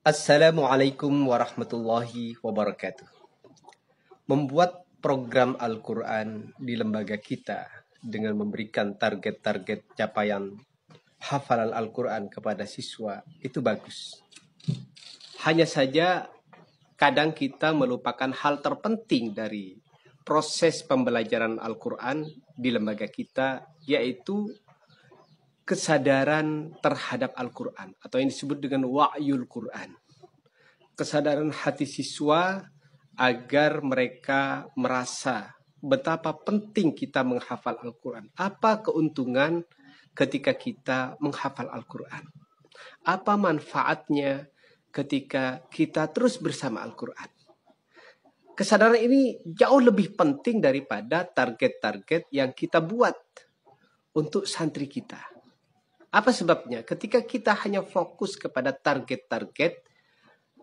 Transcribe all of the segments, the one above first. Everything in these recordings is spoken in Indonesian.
Assalamualaikum warahmatullahi wabarakatuh. Membuat program Al-Quran di lembaga kita dengan memberikan target-target capaian hafalan Al-Quran kepada siswa itu bagus. Hanya saja kadang kita melupakan hal terpenting dari proses pembelajaran Al-Quran di lembaga kita, yaitu kesadaran terhadap Al-Quran atau yang disebut dengan wa'yul Quran. Kesadaran hati siswa agar mereka merasa betapa penting kita menghafal Al-Quran. Apa keuntungan ketika kita menghafal Al-Quran? Apa manfaatnya ketika kita terus bersama Al-Quran? Kesadaran ini jauh lebih penting daripada target-target yang kita buat untuk santri kita. Apa sebabnya? Ketika kita hanya fokus kepada target-target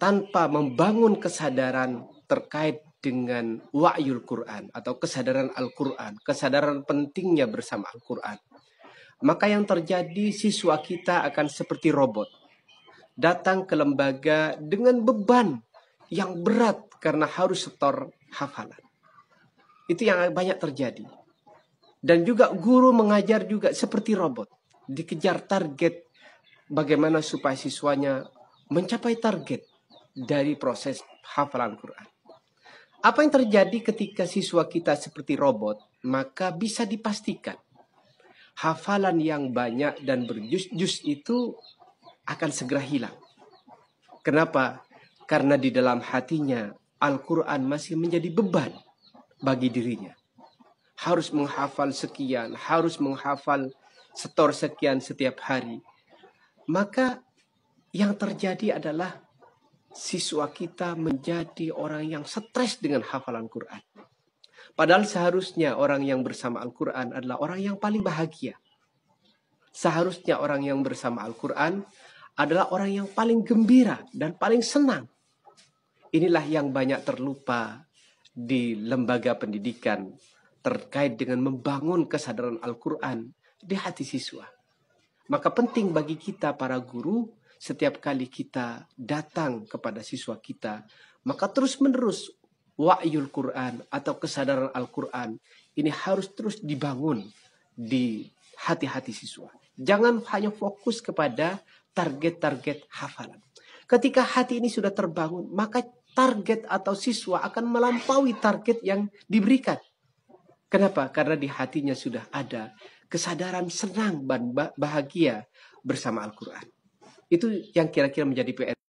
tanpa membangun kesadaran terkait dengan wa'yul Quran atau kesadaran Al-Quran, kesadaran pentingnya bersama Al-Quran, maka yang terjadi siswa kita akan seperti robot. Datang ke lembaga dengan beban yang berat karena harus setor hafalan. Itu yang banyak terjadi. Dan juga guru mengajar juga seperti robot. Dikejar target bagaimana supaya siswanya mencapai target dari proses hafalan Quran. Apa yang terjadi ketika siswa kita seperti robot? Maka bisa dipastikan hafalan yang banyak dan berjus-jus itu akan segera hilang. Kenapa? Karena di dalam hatinya Al-Quran masih menjadi beban bagi dirinya. Harus menghafal sekian, harus menghafal setor sekian setiap hari. Maka yang terjadi adalah siswa kita menjadi orang yang stres dengan hafalan Quran. Padahal seharusnya orang yang bersama Al-Quran adalah orang yang paling bahagia. Seharusnya orang yang bersama Al-Quran adalah orang yang paling gembira dan paling senang. Inilah yang banyak terlupa di lembaga pendidikan terkait dengan membangun kesadaran Al-Quran di hati siswa. Maka penting bagi kita para guru, setiap kali kita datang kepada siswa kita, maka terus-menerus wa'yul Quran atau kesadaran Al-Quran ini harus terus dibangun di hati-hati siswa. Jangan hanya fokus kepada target-target hafalan. Ketika hati ini sudah terbangun, maka target atau siswa akan melampaui target yang diberikan. Kenapa? Karena di hatinya sudah ada kesadaran senang dan bahagia bersama Al-Quran. Itu yang kira-kira menjadi PR.